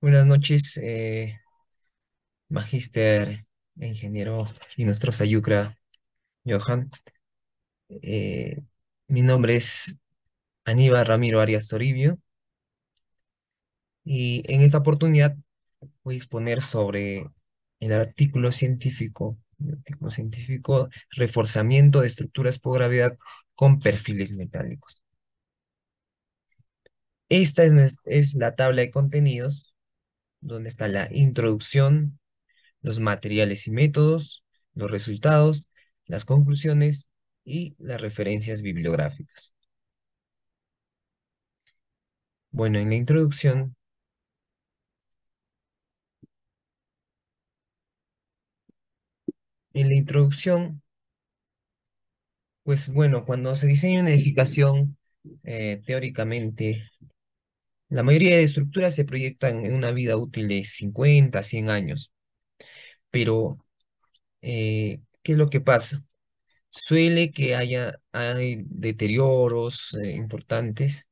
Buenas noches, magíster, ingeniero y nuestro Sayucra Johan. Eh, Mi nombre es Aníbal Ramiro Arias Toribio y en esta oportunidad voy a exponer sobre el artículo científico Reforzamiento de estructuras por gravedad con perfiles metálicos. Esta es la tabla de contenidos donde está la introducción, los materiales y métodos, los resultados, las conclusiones y las referencias bibliográficas. Bueno, en la introducción, pues bueno, cuando se diseña una edificación, teóricamente, la mayoría de estructuras se proyectan en una vida útil de 50 a 100 años, pero ¿qué es lo que pasa? Suele que hay deterioros importantes,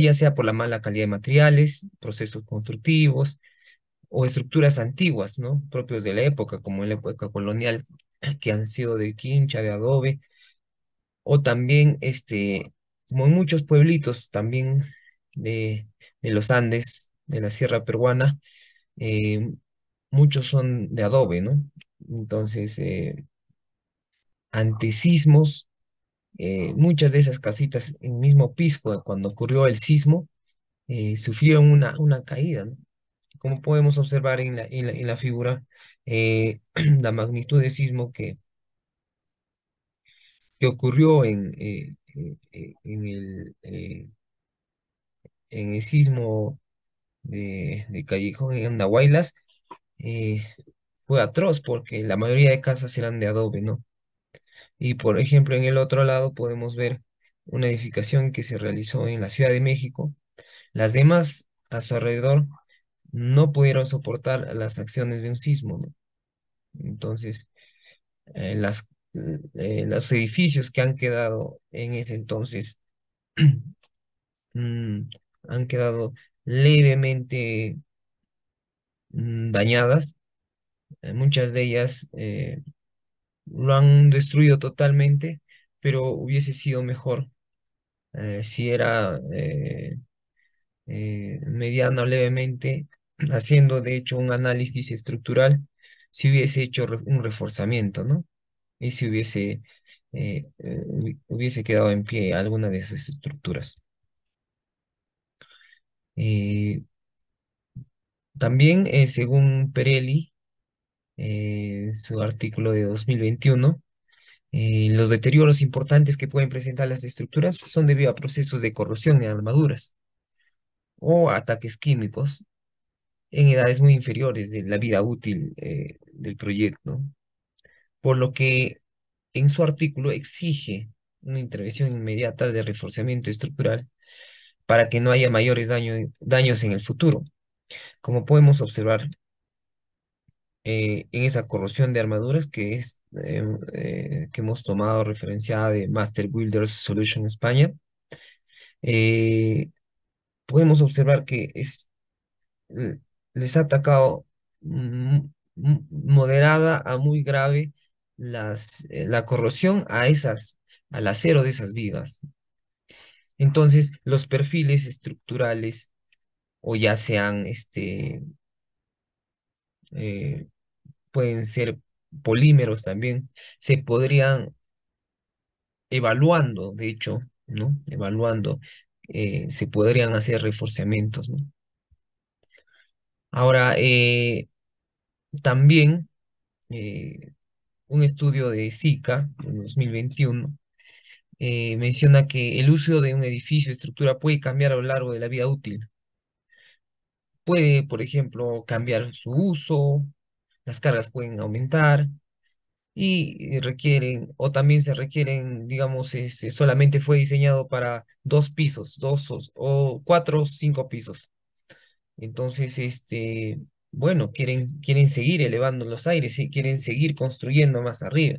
ya sea por la mala calidad de materiales, procesos constructivos o estructuras antiguas, ¿no? Propios de la época, como en la época colonial, que han sido de quincha, de adobe, o también, como en muchos pueblitos también de los Andes, de la Sierra Peruana, eh, muchos son de adobe, ¿no? Entonces, ante sismos, muchas de esas casitas en mismo Pisco, cuando ocurrió el sismo, sufrieron una caída, ¿no? Como podemos observar en la figura, la magnitud de sismo que ocurrió en el sismo de Callejón en Andahuaylas, eh, fue atroz porque la mayoría de casas eran de adobe, ¿no? Y por ejemplo, en el otro lado podemos ver una edificación que se realizó en la Ciudad de México. Las demás a su alrededor no pudieron soportar las acciones de un sismo, ¿no? Entonces, los edificios que han quedado en ese entonces mm, han quedado levemente dañadas. Muchas de ellas lo han destruido totalmente, pero hubiese sido mejor si era mediana o levemente, haciendo de hecho un análisis estructural, si hubiese hecho un reforzamiento, ¿no? Y si hubiese quedado en pie alguna de esas estructuras. Eh, También, según Perelli, su artículo de 2021, los deterioros importantes que pueden presentar las estructuras son debido a procesos de corrosión en armaduras o ataques químicos en edades muy inferiores de la vida útil del proyecto, por lo que en su artículo exige una intervención inmediata de reforzamiento estructural para que no haya mayores daños en el futuro. Como podemos observar en esa corrosión de armaduras que hemos tomado referenciada de Master Builders Solution España, eh, podemos observar que l- les ha atacado moderada a muy grave la corrosión al acero de esas vigas. Entonces, los perfiles estructurales, o ya sean, eh, pueden ser polímeros también, se podrían evaluando, de hecho, ¿no? Evaluando, se podrían hacer reforzamientos, ¿no? Ahora, también eh, un estudio de SICA en 2021 menciona que el uso de un edificio, estructura, puede cambiar a lo largo de la vida útil. Puede, por ejemplo, cambiar su uso, las cargas pueden aumentar y o también se requieren, digamos, solamente fue diseñado para 2 pisos, o 4 o 5 pisos. Entonces, bueno, quieren seguir elevando los aires y quieren seguir construyendo más arriba.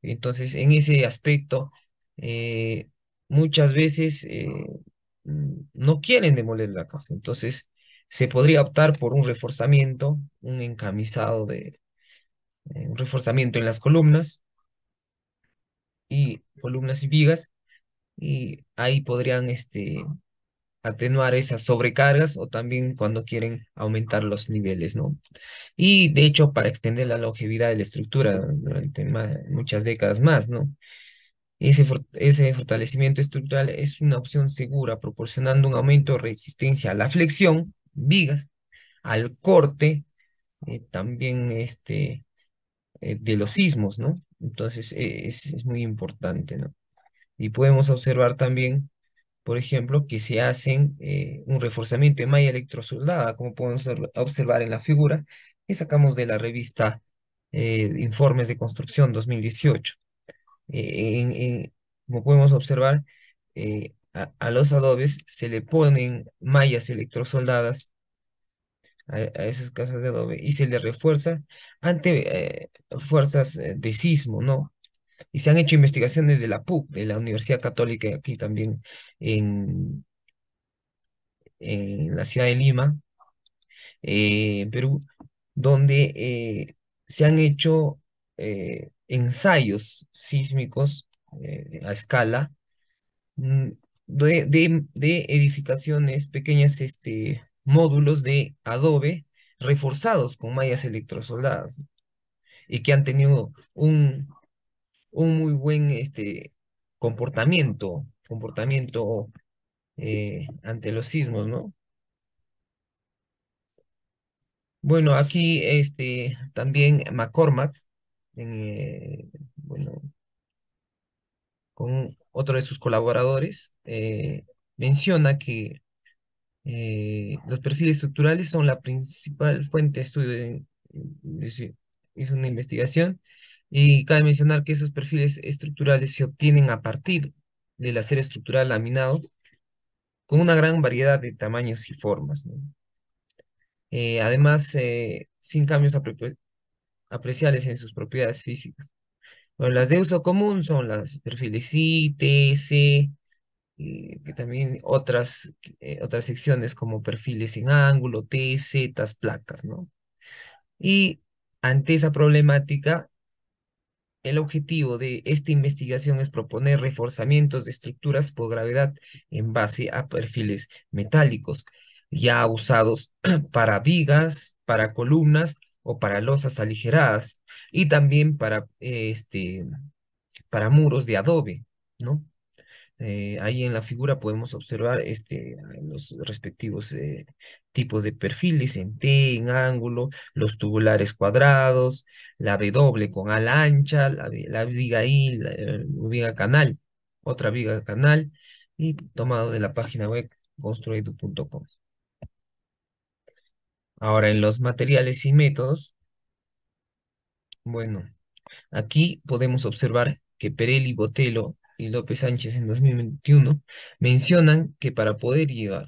Entonces, en ese aspecto, eh, muchas veces no quieren demoler la casa. Entonces, se podría optar por un reforzamiento, un reforzamiento en las columnas y vigas, y ahí podrían atenuar esas sobrecargas o también cuando quieren aumentar los niveles, ¿no? Y de hecho, para extender la longevidad de la estructura durante muchas décadas más, ¿no? Ese fortalecimiento estructural es una opción segura, proporcionando un aumento de resistencia a la flexión, vigas, al corte, también de los sismos, ¿no? Entonces, es muy importante, ¿no? Y podemos observar también, por ejemplo, que se hacen un reforzamiento de malla electrosoldada, como podemos observar en la figura que sacamos de la revista Informes de Construcción 2018. Como podemos observar, a los adobes se le ponen mallas electrosoldadas a esas casas de adobe y se le refuerza ante fuerzas de sismo, ¿no? Y se han hecho investigaciones de la PUC, de la Universidad Católica, aquí también en, en la ciudad de Lima, en Perú, donde se han hecho ensayos sísmicos a escala, mm, de edificaciones, pequeñas módulos de adobe reforzados con mallas electrosoldadas y que han tenido un muy buen comportamiento ante los sismos, ¿no? Bueno, aquí también McCormack, bueno, con otro de sus colaboradores, menciona que los perfiles estructurales son la principal fuente de estudio. Hizo una investigación y cabe mencionar que esos perfiles estructurales se obtienen a partir del acero estructural laminado con una gran variedad de tamaños y formas, ¿no? Además, sin cambios apreciables en sus propiedades físicas. Bueno, las de uso común son las perfiles I, T, C, que también otras secciones como perfiles en ángulo, T, Z, placas, ¿no? Y ante esa problemática, el objetivo de esta investigación es proponer reforzamientos de estructuras por gravedad en base a perfiles metálicos, ya usados para vigas, para columnas o para losas aligeradas, y también para muros de adobe, ¿no? Ahí en la figura podemos observar los respectivos tipos de perfiles en T, en ángulo, los tubulares cuadrados, la W con ala ancha, la viga I, la viga canal, otra viga canal, y tomado de la página web construido.com. Ahora, en los materiales y métodos, bueno, aquí podemos observar que Perelli, Botello y López Sánchez en 2021 mencionan que para poder llevar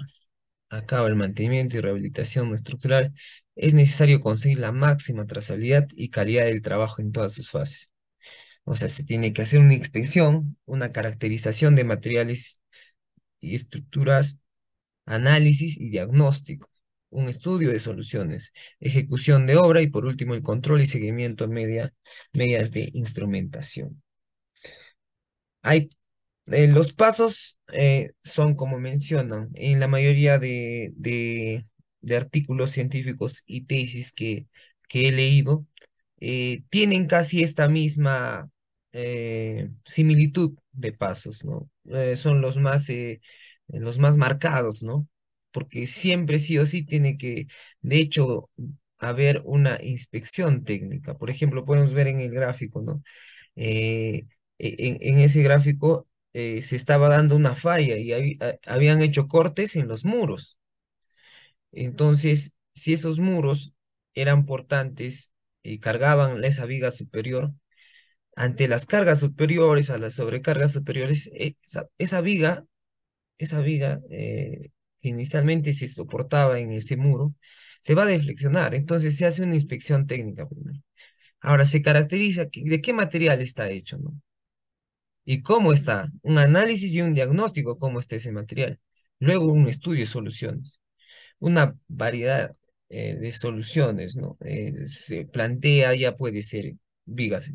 a cabo el mantenimiento y rehabilitación estructural es necesario conseguir la máxima trazabilidad y calidad del trabajo en todas sus fases. O sea, se tiene que hacer una inspección, una caracterización de materiales y estructuras, análisis y diagnóstico, un estudio de soluciones, ejecución de obra y por último el control y seguimiento mediante instrumentación. Hay los pasos son como mencionan en la mayoría de artículos científicos y tesis que he leído, tienen casi esta misma similitud de pasos, ¿no? Son los más marcados, ¿no? Porque siempre sí o sí tiene que, de hecho, haber una inspección técnica. Por ejemplo, podemos ver en el gráfico, ¿no? eh, en ese gráfico se estaba dando una falla y habían hecho cortes en los muros. Entonces, si esos muros eran portantes y cargaban esa viga superior, ante las cargas superiores, a las sobrecargas superiores, esa viga que inicialmente se soportaba en ese muro, se va a deflexionar. Entonces se hace una inspección técnica primero. Ahora se caracteriza de qué material está hecho, ¿no? ¿Y cómo está? Un análisis y un diagnóstico, cómo está ese material. Luego un estudio de soluciones. una variedad de soluciones, ¿no? Se plantea, ya puede ser vigas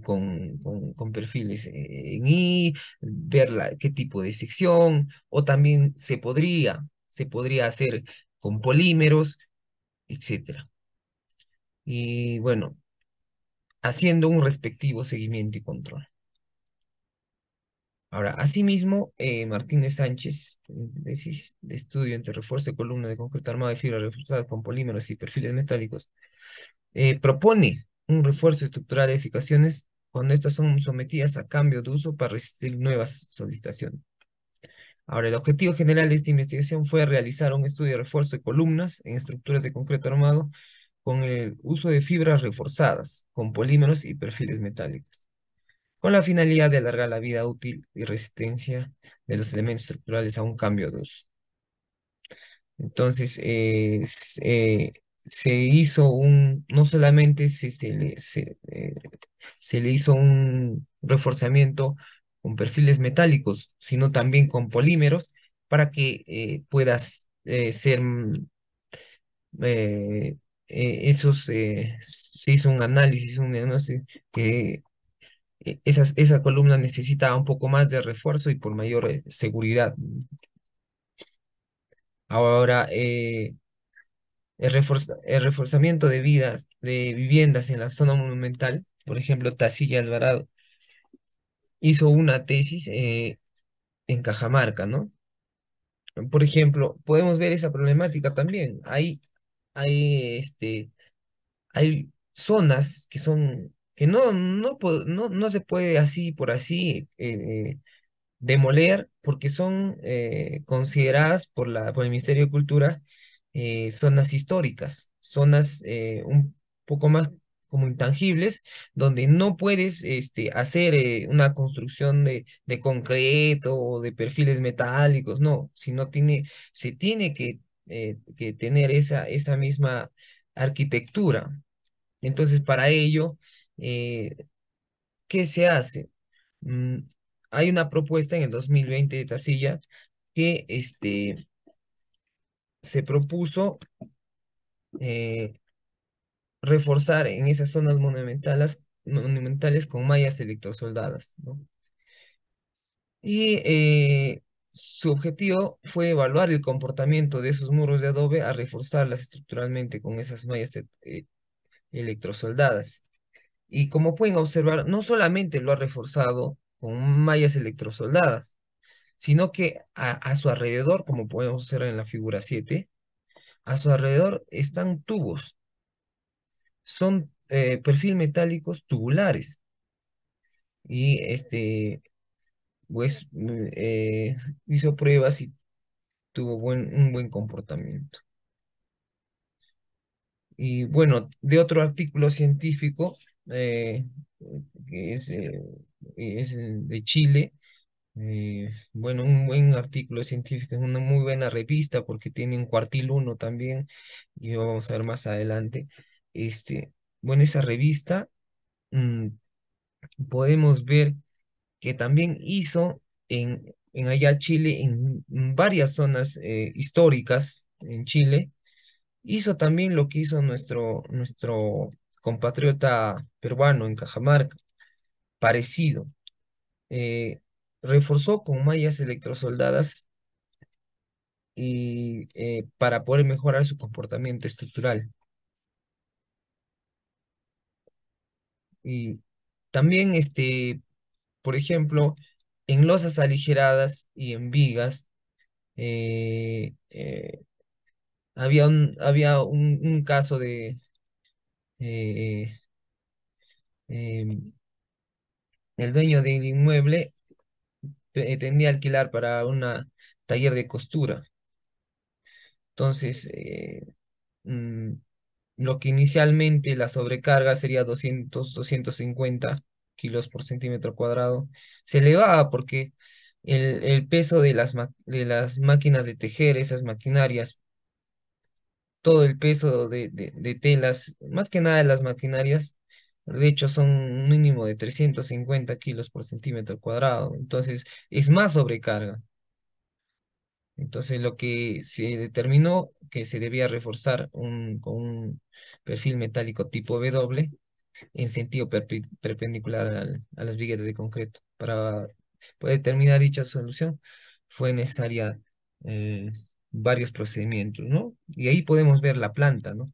con perfiles en I, ver qué tipo de sección, o también se podría hacer con polímeros, etcétera. Y bueno, haciendo un respectivo seguimiento y control. Ahora, asimismo, Martínez Sánchez, en su tesis de estudio entre refuerzo de columna de concreto armado y fibra reforzada con polímeros y perfiles metálicos, propone un refuerzo estructural de edificaciones cuando estas son sometidas a cambio de uso para resistir nuevas solicitaciones. Ahora, el objetivo general de esta investigación fue realizar un estudio de refuerzo de columnas en estructuras de concreto armado con el uso de fibras reforzadas, con polímeros y perfiles metálicos, con la finalidad de alargar la vida útil y resistencia de los elementos estructurales a un cambio de uso. Entonces, se hizo no solamente se le hizo un reforzamiento con perfiles metálicos, sino también con polímeros para que puedas ser se hizo un análisis, un diagnóstico que esa columna necesita un poco más de refuerzo y por mayor seguridad. Ahora, el reforzamiento de viviendas en la zona monumental, por ejemplo, Tacilla Alvarado, hizo una tesis en Cajamarca, ¿no? Por ejemplo, podemos ver esa problemática también. Hay, hay zonas que no se puede así por así demoler porque son consideradas por el Ministerio de Cultura zonas históricas, zonas un poco más como intangibles, donde no puedes hacer una construcción de concreto o de perfiles metálicos, no, sino se tiene que tener esa misma arquitectura. Entonces, para ello, eh, ¿qué se hace? Mm, Hay una propuesta en el 2020 de Tacilla que se propuso eh, reforzar en esas zonas monumentales con mallas electrosoldadas, ¿no? Y su objetivo fue evaluar el comportamiento de esos muros de adobe a reforzarlas estructuralmente con esas mallas electrosoldadas. Y como pueden observar, no solamente lo ha reforzado con mallas electrosoldadas, sino que a su alrededor, como podemos observar en la figura 7, a su alrededor están tubos, son perfil metálicos tubulares y pues, hizo pruebas y tuvo un buen comportamiento. Y bueno, de otro artículo científico, eh, que es el de Chile. Bueno, un buen artículo científico, es una muy buena revista porque tiene un cuartil uno también, y lo vamos a ver más adelante. Este, bueno, esa revista mm, podemos ver que también hizo en allá Chile, en varias zonas históricas en Chile, hizo también lo que hizo nuestro compatriota peruano en Cajamarca, parecido. eh, Reforzó con mallas electrosoldadas y para poder mejorar su comportamiento estructural. Y también, por ejemplo, en losas aligeradas y en vigas, eh, eh, había un caso de eh, em, el dueño del inmueble pretendía alquilar para una taller de costura. Entonces, mm, lo que inicialmente la sobrecarga sería 250 kilos por centímetro cuadrado, se elevaba porque el peso de las máquinas de tejer, esas maquinarias, todo el peso de telas, más que nada de las maquinarias, de hecho son un mínimo de 350 kilos por centímetro cuadrado, entonces es más sobrecarga. Entonces, lo que se determinó que se debía reforzar con un perfil metálico tipo W en sentido perpendicular a las vigas de concreto. Para poder determinar dicha solución fue necesaria eh, varios procedimientos, ¿no? Y ahí podemos ver la planta, ¿no?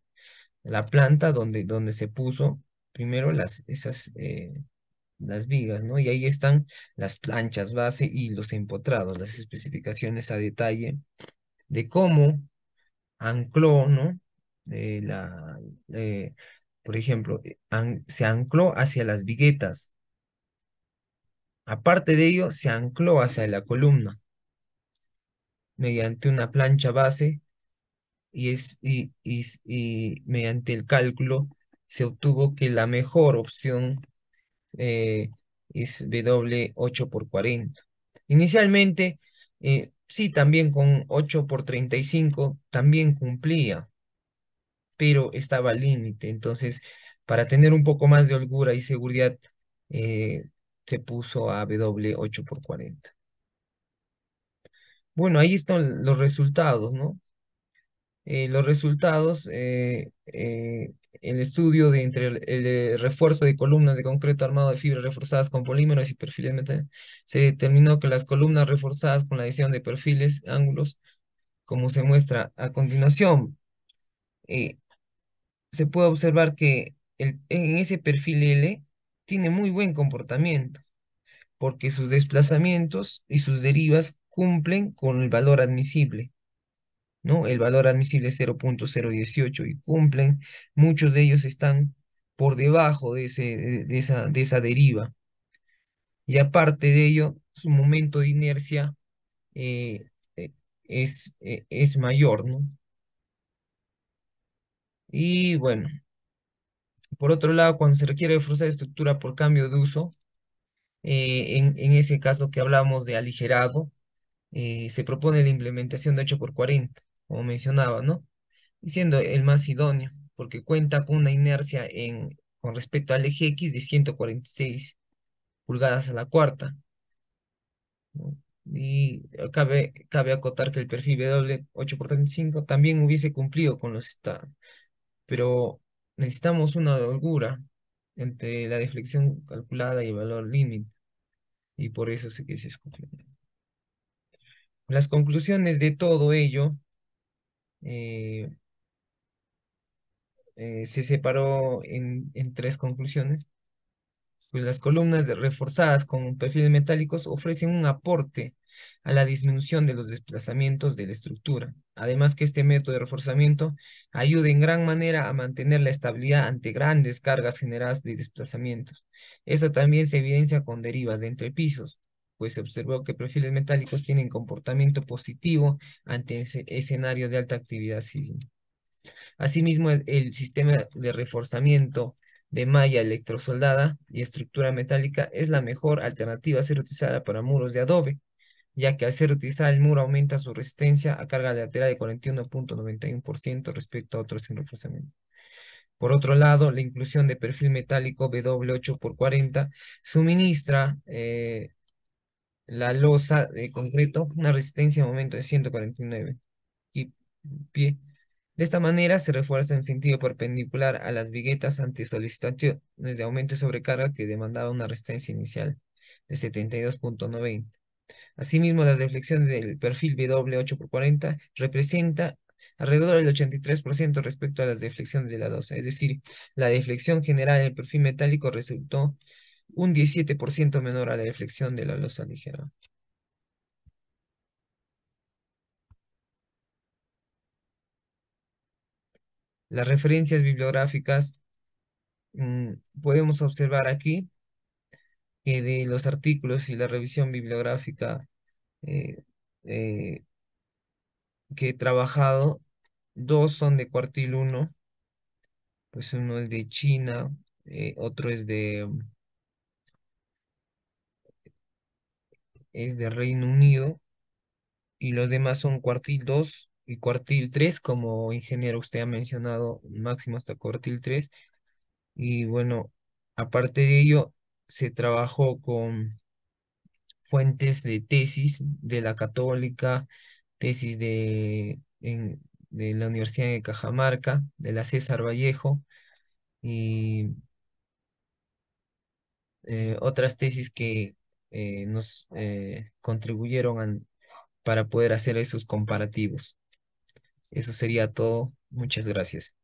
La planta donde se puso primero las vigas, ¿no? Y ahí están las planchas base y los empotrados, las especificaciones a detalle de cómo ancló, ¿no? Eh, la, eh, por ejemplo, se ancló hacia las viguetas. Aparte de ello, se ancló hacia la columna mediante una plancha base y mediante el cálculo se obtuvo que la mejor opción eh, es W 8 por 40. Inicialmente, sí, también con 8 por 35 también cumplía, pero estaba al límite. Entonces, para tener un poco más de holgura y seguridad, eh, se puso a W 8 por 40. Bueno, ahí están los resultados, ¿no? Los resultados, el estudio de entre el refuerzo de columnas de concreto armado de fibras reforzadas con polímeros y perfiles metálicos, se determinó que las columnas reforzadas con la adición de perfiles, ángulos, como se muestra a continuación, eh, se puede observar que en ese perfil L tiene muy buen comportamiento, porque sus desplazamientos y sus derivas cumplen con el valor admisible, ¿no? El valor admisible es 0,018 y cumplen, muchos de ellos están por debajo de esa deriva. Y aparte de ello, su momento de inercia eh, eh, es mayor, ¿no? Y bueno, por otro lado, cuando se requiere reforzar estructura por cambio de uso, en ese caso que hablamos de aligerado, se propone la implementación de 8 por 40 como mencionaba, ¿no? Y siendo el más idóneo, porque cuenta con una inercia con respecto al eje X de 146 pulgadas a la cuarta, ¿no? Y cabe acotar que el perfil W 8 por 35 también hubiese cumplido con los estados, pero necesitamos una holgura entre la deflexión calculada y el valor límite, y por eso se que se escogió. Las conclusiones de todo ello eh, se separó en tres conclusiones. Pues las columnas reforzadas con perfiles metálicos ofrecen un aporte a la disminución de los desplazamientos de la estructura. Además que este método de reforzamiento ayuda en gran manera a mantener la estabilidad ante grandes cargas generadas de desplazamientos. Eso también se evidencia con derivas de entrepisos, pues se observó que perfiles metálicos tienen comportamiento positivo ante escenarios de alta actividad sísmica. Asimismo, el sistema de reforzamiento de malla electrosoldada y estructura metálica es la mejor alternativa a ser utilizada para muros de adobe, ya que al ser utilizada el muro aumenta su resistencia a carga lateral de 41,91% respecto a otros sin reforzamiento. Por otro lado, la inclusión de perfil metálico W 8 por 40 suministra la losa de concreto una resistencia de momento de 149 y pie. De esta manera se refuerza en sentido perpendicular a las viguetas ante solicitaciones de aumento de sobrecarga que demandaba una resistencia inicial de 72,90. Asimismo, las deflexiones del perfil W 8 por 40 representa alrededor del 83% respecto a las deflexiones de la losa. Es decir, la deflexión general del perfil metálico resultó un 17% menor a la deflexión de la losa ligera. Las referencias bibliográficas, podemos observar aquí que de los artículos y la revisión bibliográfica eh, eh, que he trabajado, dos son de cuartil uno, pues uno es de China, otro es de Reino Unido, y los demás son cuartil 2 y cuartil 3 como ingeniero usted ha mencionado, máximo hasta cuartil 3 y bueno, aparte de ello, se trabajó con fuentes de tesis de la Católica, tesis de la Universidad de Cajamarca, de la César Vallejo, y otras tesis que nos contribuyeron para poder hacer esos comparativos. Eso sería todo. Muchas gracias.